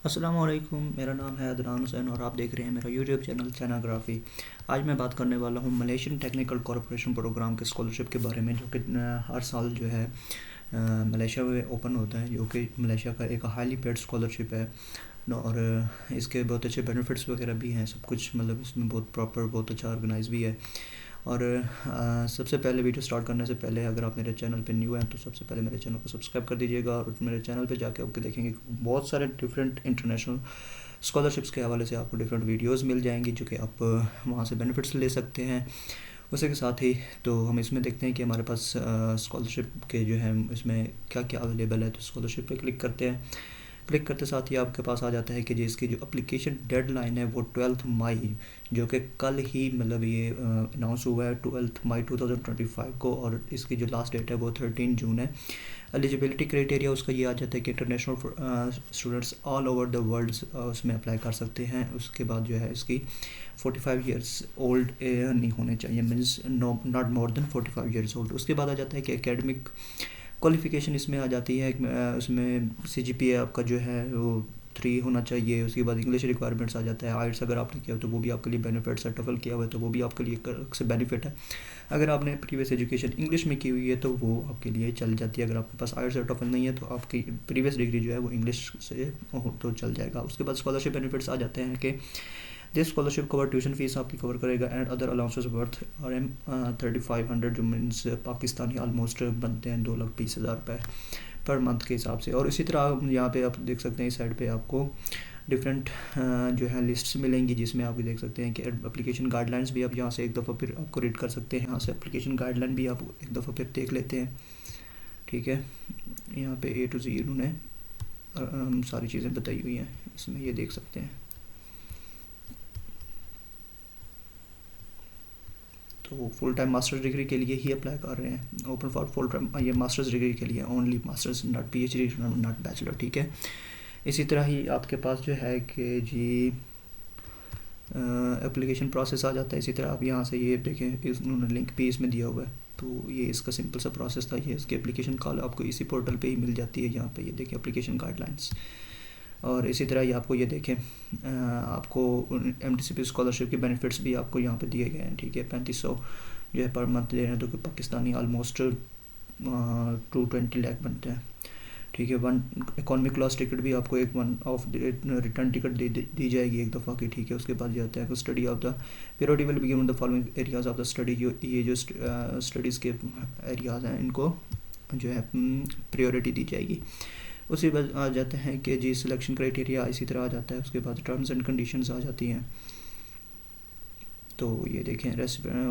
अस्सलाम वालेकुम। मेरा नाम है अदनान हुसैन और आप देख रहे हैं मेरा यूट्यूब चैनल चैनाग्राफी। आज मैं बात करने वाला हूँ मलेशियन टेक्निकल कॉरपोरेशन प्रोग्राम के स्कॉलरशिप के बारे में, जो कि हर साल जो है मलेशिया में ओपन होता है, जो कि मलेशिया का एक हाईली पेड स्कॉलरशिप है। और इसके बहुत अच्छे बेनिफिट्स वगैरह भी हैं, सब कुछ मतलब इसमें बहुत प्रॉपर, बहुत अच्छा ऑर्गेनाइज भी है। और सबसे पहले वीडियो स्टार्ट करने से पहले अगर आप मेरे चैनल पे न्यू हैं तो सबसे पहले मेरे चैनल को सब्सक्राइब कर दीजिएगा, और मेरे चैनल पे जाके आपको देखेंगे बहुत सारे डिफरेंट इंटरनेशनल स्कॉलरशिप्स के हवाले से आपको डिफरेंट वीडियोस मिल जाएंगी, जो कि आप वहाँ से बेनिफिट्स ले सकते हैं। उसी के साथ ही तो हम इसमें देखते हैं कि हमारे पास स्कॉलरशिप के जो है इसमें क्या क्या अवेलेबल है। तो स्कॉलरशिप पे क्लिक करते हैं। क्लिक करते साथ ही आपके पास आ जाता है कि जी इसकी जो एप्लीकेशन डेडलाइन है वो 12 मई, जो कि कल ही मतलब ये अनाउंस हुआ है 12 मई 2025 को, और इसकी जो लास्ट डेट है वो 13 जून है। एलिजिबिलिटी क्राइटेरिया उसका ये आ जाता है कि international students all over the world उसमें अप्लाई कर सकते हैं। उसके बाद जो है इसकी 45 ईयर्स ओल्ड नहीं होने चाहिए, means not more than 45 years old. उसके बाद आ जाता है कि एकेडमिक क्वालिफ़िकेशन इसमें आ जाती है। उसमें सीजीपीए आपका जो है वो 3 होना चाहिए। उसके बाद इंग्लिश रिक्वायरमेंट्स आ जाता है। आइट्स अगर आपने किया हो तो वो भी आपके लिए बेनिफिट्स है। टफल किया हुआ है तो वो भी आपके लिए एक अलग से बेनिफिट है। अगर आपने प्रीवियस एजुकेशन इंग्लिश में की हुई है तो वो आपके लिए चल जाती है। अगर आपके पास आइट्स और टफल नहीं है तो आपकी प्रीवियस डिग्री जो है वो इंग्लिश से हो तो चल जाएगा। उसके बाद स्कॉलरशिप बेनिफिट्स आ जाते हैं कि this scholarship cover tuition fees आपकी कवर करेगा and other allowances worth RM 3500, जो मीन्स पाकिस्तानी ऑलमोस्ट बनते हैं 2,20,000 रुपये पर मंथ के हिसाब से। और इसी तरह यहाँ पे आप देख सकते हैं इस साइड पे आपको डिफरेंट जो है लिस्ट्स मिलेंगी, जिसमें आप देख सकते हैं कि एप्लीकेशन गाइडलाइंस भी आप यहाँ से एक दफ़ा फिर आपको रीड कर सकते हैं। यहाँ से एप्लीकेशन गाइडलाइन भी आप एक दफ़ा फिर देख लेते हैं। ठीक है, यहाँ पे A to Z इन्होंने सारी चीज़ें बताई हुई हैं, इसमें ये देख सकते हैं। तो फुल टाइम मास्टर्स डिग्री के लिए ही अप्लाई कर रहे हैं, ओपन फॉर फुल टाइम, ये मास्टर्स डिग्री के लिए only masters, not PhD, not bachelor. ठीक है, इसी तरह ही आपके पास जो है कि जी एप्लीकेशन प्रोसेस आ जाता है। इसी तरह आप यहाँ से ये देखें, उन्होंने लिंक भी इसमें दिया हुआ है। तो ये इसका सिंपल सा प्रोसेस था। ये इसकी एप्लीकेशन कॉल आपको इसी पोर्टल पे ही मिल जाती है। यहाँ पे ये देखें एप्लीकेशन गाइडलाइंस। और इसी तरह ये आपको ये देखें आपको MTCP स्कॉलरशिप के बेनिफिट्स भी आपको यहाँ पे दिए गए हैं। ठीक है, 3500 जो है पर मंथ दे रहे हैं, तो कि पाकिस्तानी ऑलमोस्ट 220 लाख बनते हैं। ठीक है, वन इकॉनमी क्लास टिकट भी आपको एक वन ऑफ रिटर्न टिकट दी जाएगी एक दफ़ा की। ठीक है, उसके बाद जाता है study of the priority will be given the following areas of the study. ये जो स्टडीज़ के एरियाज़ हैं इनको जो है प्रायोरिटी दी जाएगी। उसी बाद आ जाते हैं कि जी सिलेक्शन क्राइटेरिया इसी तरह आ जाता है। उसके बाद टर्म्स एंड कंडीशंस आ जाती हैं। तो ये देखें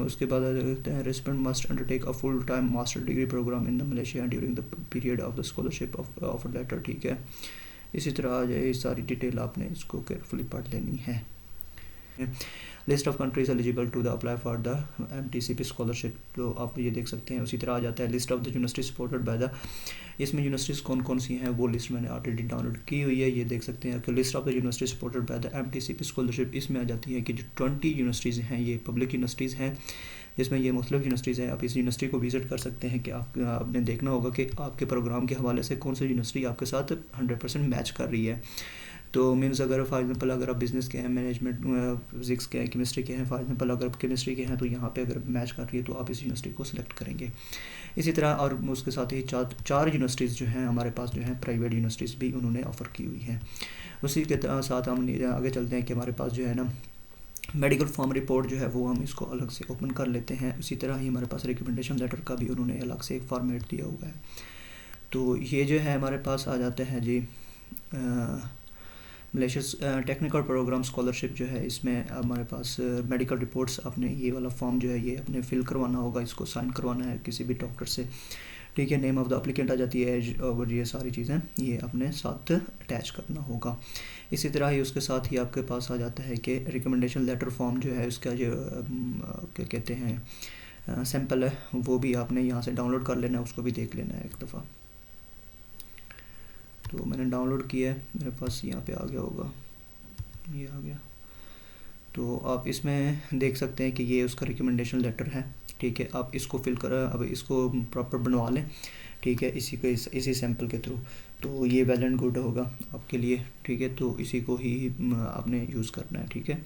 उसके बाद आ जाते हैं resident must undertake a full time master degree program in the Malaysia during the period of the scholarship offer letter. ठीक है, इसी तरह आ जाए सारी डिटेल, आपने इसको केयरफुली पढ़ लेनी है। List of countries eligible to the apply for the MTCP scholarship, तो आप ये देख सकते हैं। उसी तरह आ जाता है list of the university supported by the, इसमें यूनिवर्सिटीज़ कौन कौन सी हैं वो लिस्ट मैंने ऑलरेडी डाउनलोड की हुई है। ये देख सकते हैं कि list of the university supported by the MTCP scholarship, इसमें आ जाती है कि जो 20 यूनिवर्सिटीज़ हैं ये पब्लिक यूनिवर्सिटीज़ हैं, जिसमें ये मुख्तलिफ यूनिवर्सिटीज़ हैं। आप इस यूनिवर्सिटी को विज़िट कर सकते हैं कि आपने देखना होगा कि आपके प्रोग्राम के हवाले से कौन सी यूनिवर्सिटी आपके साथ 100% मैच कर रही है। तो मीन्स अगर फॉर एग्जांपल अगर आप बिज़नेस के हैं, मैनेजमेंट, फिजिक्स के हैं, केमिस्ट्री के हैं, फॉर एग्जांपल अगर आप केमिस्ट्री के हैं तो यहाँ पे अगर मैच कर रही है तो आप इस यूनिवर्सिटी को सिलेक्ट करेंगे। इसी तरह और उसके साथ ही चार यूनिवर्सिटीज़ जो हैं हमारे पास जो हैं प्राइवेट यूनिवर्सिटीज़ भी उन्होंने ऑफ़र की हुई हैं। उसी के साथ हम आगे चलते हैं कि हमारे पास जो है ना मेडिकल फॉर्म रिपोर्ट जो है वो हम इसको अलग से ओपन कर लेते हैं। उसी तरह ही हमारे पास रिकमेंडेशन लेटर का भी उन्होंने अलग से एक फॉर्मेट दिया हुआ है। तो ये जो है हमारे पास आ जाते हैं जी मलेशिया टेक्निकल प्रोग्राम स्कॉलरशिप जो है, इसमें हमारे पास मेडिकल रिपोर्ट्स, आपने ये वाला फॉर्म जो है ये अपने फिल करवाना होगा, इसको साइन करवाना है किसी भी डॉक्टर से। ठीक है, नेम ऑफ़ द एप्लीकेंट आ जाती है और ये सारी चीज़ें ये अपने साथ अटैच करना होगा। इसी तरह ही उसके साथ ही आपके पास आ जाता है कि रिकमेंडेशन लेटर फॉर्म जो है उसका जो क्या कहते हैं सैम्पल है वो भी आपने यहाँ से डाउनलोड कर लेना है, उसको भी देख लेना है एक दफ़ा। तो मैंने डाउनलोड किया है, मेरे पास यहाँ पे आ गया होगा, ये आ गया। तो आप इसमें देख सकते हैं कि ये उसका रिकमेंडेशन लेटर है, ठीक है। आप इसको फिल कर अब इसको प्रॉपर बनवा लें, ठीक है, इसी सैंपल के थ्रू, तो ये वेल एंड गुड होगा आपके लिए, ठीक है। तो इसी को ही आपने यूज़ करना है, ठीक है।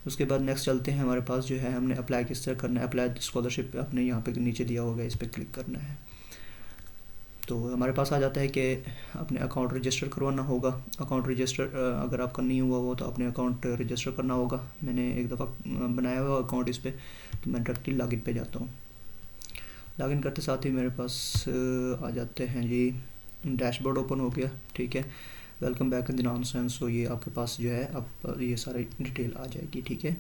उसके बाद नेक्स्ट चलते हैं, हमारे पास जो है हमने अप्लाई किस तरह करना है। अप्लाई स्कॉलरशिप आपने यहाँ पे नीचे दिया होगा, इस पर क्लिक करना है। तो हमारे पास आ जाता है कि अपने अकाउंट रजिस्टर करवाना होगा। अकाउंट रजिस्टर अगर आपका नहीं हुआ हो तो अपने अकाउंट रजिस्टर करना होगा। मैंने एक दफ़ा बनाया हुआ अकाउंट इस पर, तो मैं डायरेक्टली लॉगिन पे जाता हूँ। लॉगिन करते साथ ही मेरे पास आ जाते हैं जी, डैशबोर्ड ओपन हो गया, ठीक है। Welcome back in the nonsense. So ये आपके पास जो है अब ये सारी डिटेल आ जाएगी, ठीक है।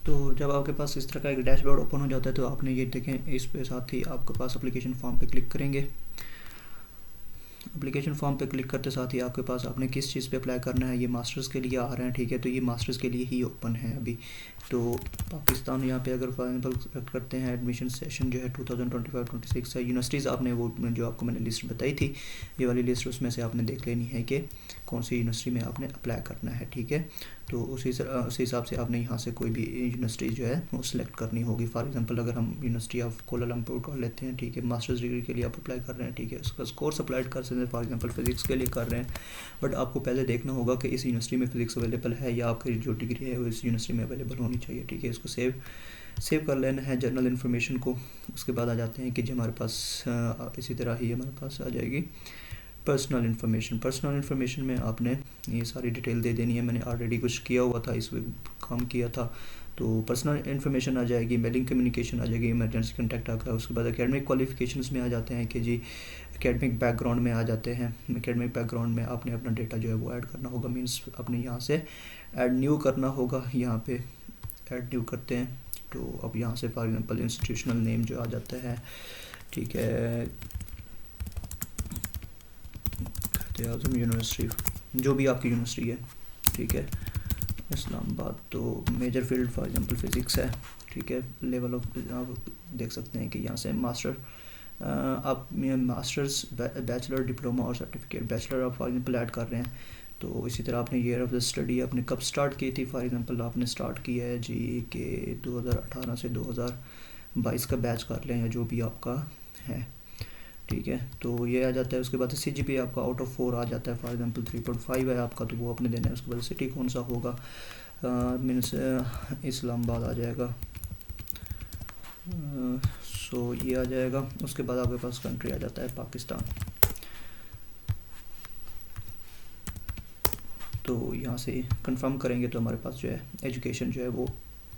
तो जब आपके पास इस तरह का एक डैशबोर्ड ओपन हो जाता है तो आपने ये देखें, इस पे साथ ही आपके पास एप्लीकेशन फॉर्म पे क्लिक करेंगे। एप्लीकेशन फॉर्म पे क्लिक करते साथ ही आपके पास आपने किस चीज़ पे अप्लाई करना है, ये मास्टर्स के लिए आ रहे हैं, ठीक है। तो ये मास्टर्स के लिए ही ओपन है अभी। तो पाकिस्तान यहाँ पे अगर फॉर एग्जाम्पल सेलेक्ट करते हैं, एडमिशन सेशन जो है 2025-26 है। यूनिवर्सिटीज़ आपने वो जो आपको मैंने लिस्ट बताई थी, ये वाली लिस्ट, उसमें से आपने देख लेनी है कि कौन सी यूनिवर्सिटी में आपने अप्लाई करना है, ठीक है। तो उसी हिसाब से आपने यहाँ से कोई भी यूनिवर्सिटी जो है वो सिलेक्ट करनी होगी। फॉर एग्जांपल अगर हम यूनिवर्सिटी ऑफ कोलालमपुर कर लेते हैं, ठीक है, मास्टर्स डिग्री के लिए आप अप्लाई कर रहे हैं, ठीक है, उसका कोर्स अप्लाई कर सकते हैं। फॉर एग्जांपल फिजिक्स के लिए कर रहे हैं, बट आपको पहले देखना होगा कि इस यूनिवर्सिटी में फिजिक्स अवेलेबल है या आपकी जो डिग्री है वो इस यूनिवर्सिटी में अवेलेबल होनी चाहिए, ठीक है। इसको सेव कर लेना है जनरल इन्फॉर्मेशन को। उसके बाद आ जाते हैं कि जो हमारे पास इसी तरह ही हमारे पास आ जाएगी पर्सनल इन्फॉर्मेशन में आपने ये सारी डिटेल दे देनी है। मैंने ऑलरेडी कुछ किया हुआ था, इस काम किया था। तो पर्सनल इन्फॉर्मेशन आ जाएगी, मेलिंग कम्युनिकेशन आ जाएगी, इमरजेंसी कॉन्टैक्ट आ गया। उसके बाद एकेडमिक क्वालिफिकेशंस में आ जाते हैं कि जी एकेडमिक बैकग्राउंड में आ जाते हैं। एकेडमिक बैकग्राउंड में आपने अपना डेटा जो है वो ऐड करना होगा, मीन्स अपने यहाँ से ऐड न्यू करना होगा। यहाँ पे ऐड न्यू करते हैं तो अब यहाँ से फॉर एग्जांपल इंस्टीट्यूशनल नेम जो आ जाता है, ठीक है, आज़म यूनिवर्सिटी, जो भी आपकी यूनिवर्सिटी है, ठीक है, इस्लामाबाद। तो major field for example physics है, ठीक है। लेवल ऑफ आप देख सकते हैं कि यहाँ से मास्टर आप मास्टर्स, बैचलर, डिप्लोमा और सर्टिफिकेट। बैचलर आप फॉर एग्जांपल ऐड कर रहे हैं, तो इसी तरह आपने ईयर ऑफ द स्टडी आपने कब स्टार्ट की थी। फॉर एग्जांपल आपने स्टार्ट किया है जी के 2018 से 2022 का बैच कर लें या जो भी आपका है, ठीक है। तो ये आ जाता है। उसके बाद CGPA आपका आउट ऑफ 4 आ जाता है। फॉर एग्जांपल 3.5 है आपका, तो वो अपने देना है। उसके बाद सिटी कौन सा होगा, मीन्स इस्लामाबाद आ जाएगा। सो ये आ जाएगा। उसके बाद आपके पास कंट्री आ जाता है पाकिस्तान। तो यहाँ से कंफर्म करेंगे तो हमारे पास जो है एजुकेशन जो है वो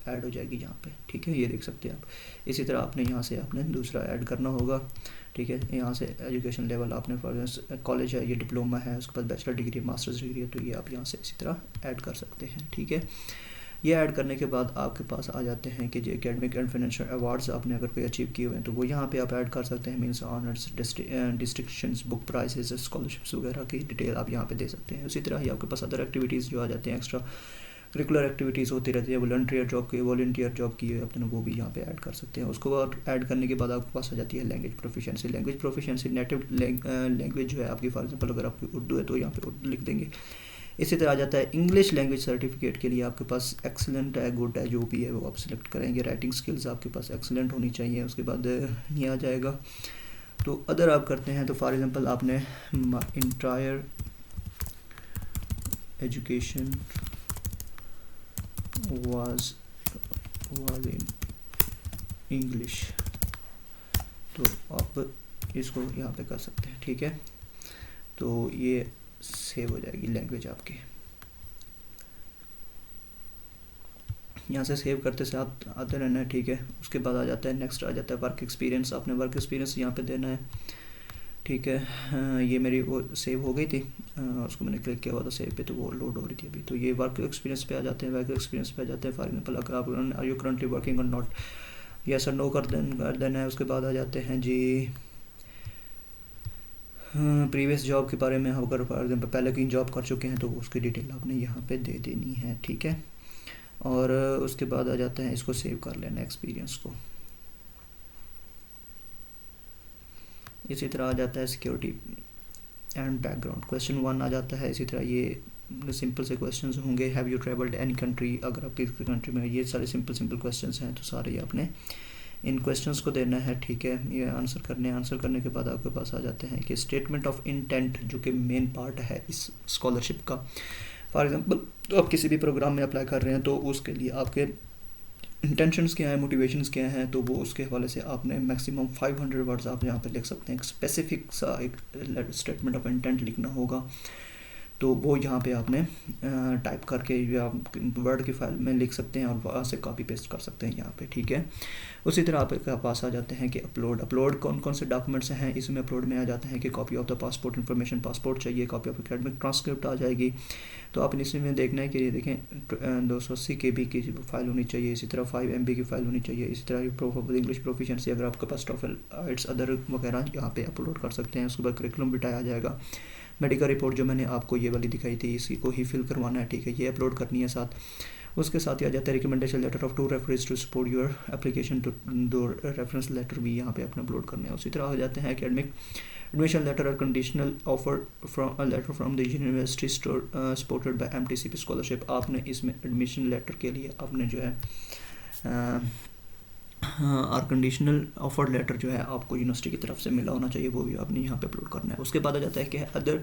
ऐड हो जाएगी यहाँ पे, ठीक है, ये देख सकते हैं आप। इसी तरह आपने यहाँ से आपने दूसरा ऐड करना होगा, ठीक है। यहाँ से एजुकेशन लेवल आपने फॉर कॉलेज है, ये डिप्लोमा है, उसके बाद बैचलर डिग्री, मास्टर्स डिग्री है, तो ये आप यहाँ से इसी तरह ऐड कर सकते हैं, ठीक है। ये ऐड करने के बाद आपके पास आ जाते हैं कि जो एकेडमिक एंड फाइनेंशियल अवार्ड्स आपने अगर कोई अचीव किए हुए हैं तो वो यहाँ पे आप ऐड कर सकते हैं। Means honours, distinctions, book prizes, scholarships वगैरह की डिटेल आप यहाँ पे दे सकते हैं। उसी तरह ही आपके पास अदर एक्टिविटीज़ जो आ जाते हैं, एक्स्ट्रा करिकुलर एक्टिविटीज़ होती रहती है, वॉलंटियर जॉब की है अपने, वो भी यहाँ पे ऐड कर सकते हैं। उसको बाद ऐड करने के बाद आपके पास आ जाती है लैंग्वेज प्रोफिशिएंसी। नेटिव लैंग्वेज जो है आपकी, फॉर एग्जांपल अगर आपकी उर्दू है तो यहाँ पे उर्दू लिख देंगे। इसी तरह आ जाता है इंग्लिश लैंग्वेज सर्टिफिकेट के लिए आपके पास एक्सलेंट है, गुड है, जो भी है वो आप सिलेक्ट करेंगे। राइटिंग स्किल्स आपके पास एक्सलेंट होनी चाहिए। उसके बाद ये आ जाएगा। तो अदर आप करते हैं तो फॉर एग्जांपल आपने entire education was in English, तो आप इसको यहाँ पे कर सकते हैं, ठीक है। तो ये सेव हो जाएगी लैंग्वेज आपकी। यहाँ से सेव करते से आप आते रहना है, ठीक है। उसके बाद आ जाता है नेक्स्ट, आ जाता है वर्क एक्सपीरियंस। आपने वर्क एक्सपीरियंस यहाँ पे देना है, ठीक है। ये मेरी वो सेव हो गई थी, उसको मैंने क्लिक किया हुआ था सेव पे, तो वो लोड हो रही थी अभी। तो ये वर्क एक्सपीरियंस पे आ जाते हैं। वर्क एक्सपीरियंस पे आ जाते हैं। फॉर एग्जांपल अगर आप आर यू करंटली वर्किंग और नॉट, यस और नो कर देना है। उसके बाद आ जाते हैं जी प्रीवियस जॉब के बारे में। अगर फॉर एग्जांपल पहले कहीं जॉब कर चुके हैं तो उसकी डिटेल आपने यहाँ पे दे देनी है, ठीक है। और उसके बाद आ जाते हैं, इसको सेव कर लेना एक्सपीरियंस को। इसी तरह आ जाता है सिक्योरिटी एंड बैकग्राउंड, क्वेश्चन 1 आ जाता है। इसी तरह ये सिंपल से क्वेश्चंस होंगे। Have you travelled any country, अगर आप किसी कंट्री में, ये सारे सिंपल क्वेश्चंस हैं, तो सारे आपने इन क्वेश्चंस को देना है, ठीक है। ये आंसर करने हैं। आंसर करने के बाद आपके पास आ जाते हैं कि स्टेटमेंट ऑफ इंटेंट, जो कि मेन पार्ट है इस स्कॉलरशिप का। फॉर एग्जांपल, तो आप किसी भी प्रोग्राम में अप्लाई कर रहे हैं तो उसके लिए आपके इंटेंशंस क्या है, मोटिवेशंस क्या हैं, तो वो उसके हवाले से आपने मैक्सिमम 500 वर्ड्स आप यहाँ पे लिख सकते हैं। एक स्पेसिफिक सा एक स्टेटमेंट ऑफ इंटेंट लिखना होगा, तो वो यहाँ पे आपने टाइप करके या वर्ड की फाइल में लिख सकते हैं और वहाँ से कॉपी पेस्ट कर सकते हैं यहाँ पे, ठीक है। उसी तरह आपके पास आ जाते हैं कि अपलोड कौन कौन से डॉक्यूमेंट्स हैं इसमें। अपलोड में आ जाते हैं कि copy of the passport information, passport चाहिए, कॉपी ऑफ एकेडमिक ट्रांसक्रिप्ट आ जाएगी। तो आपने इसमें देखना है कि ये देखें 280 KB की फाइल होनी चाहिए, इसी तरह 5 MB की फाइल होनी चाहिए, इसी तरह प्रूफ ऑफ इंग्लिश प्रोफिशिएंसी, अगर आपके पास टॉफल आइट्स अदर वगैरह यहाँ पे अपलोड कर सकते हैं। उसके बाद करिकुलम बिटाया जाएगा। मेडिकल रिपोर्ट जो मैंने आपको ये वाली दिखाई थी, इसी को ही फिल करवाना है, ठीक है, ये अपलोड करनी है साथ। उसके साथ ही आ जाता है recommendation letter of 2 reference to support your application, तो 2 रेफरेंस लेटर भी यहाँ पे अपने अपलोड करने हैं। उसी तरह आ जाते हैं एकेडमिक एडमिशन लेटर और conditional offer from letter from the university supported by MTCP scholarship. आपने इसमें एडमिशन लेटर के लिए आपने जो है और कंडीशनल ऑफर लेटर जो है आपको यूनिवर्सिटी की तरफ से मिला होना चाहिए, वो भी आपने यहाँ पे अपलोड करना है। उसके बाद आ जाता है कि other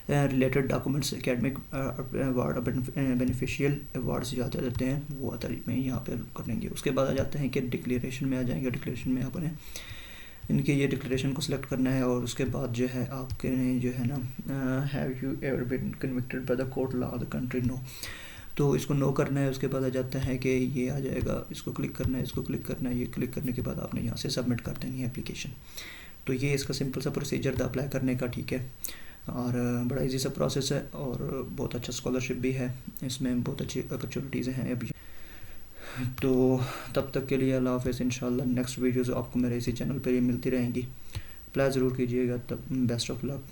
related documents, academic award, beneficial awards जो आते रहते हैं वो अदर में यहाँ पे करेंगे। उसके बाद आ जाते हैं कि डिक्लेरेशन में आ जाएंगे। डिक्लेरेशन में आपने इनके ये डिक्लेरेशन को सिलेक्ट करना है, और उसके बाद जो है आपके जो है ना have you ever been convicted by the court law of the country, no, तो इसको नो करना है। उसके बाद आ जाता है कि ये आ जाएगा, इसको क्लिक करना है, इसको क्लिक करना है। ये क्लिक करने के बाद आपने यहाँ से सबमिट कर देनी है एप्लीकेशन। तो ये इसका सिंपल सा प्रोसीजर था अप्लाई करने का, ठीक है। और बड़ा इजी सा प्रोसेस है और बहुत अच्छा स्कॉलरशिप भी है, इसमें बहुत अच्छी अपॉर्चुनिटीज़ हैं अभी। तो तब तक के लिए अल्लाह हाफ़िज़। इंशाल्लाह नेक्स्ट वीडियोज़ आपको मेरे इसी चैनल पर मिलती रहेंगी, अप्लाई ज़रूर कीजिएगा। तब बेस्ट ऑफ लक।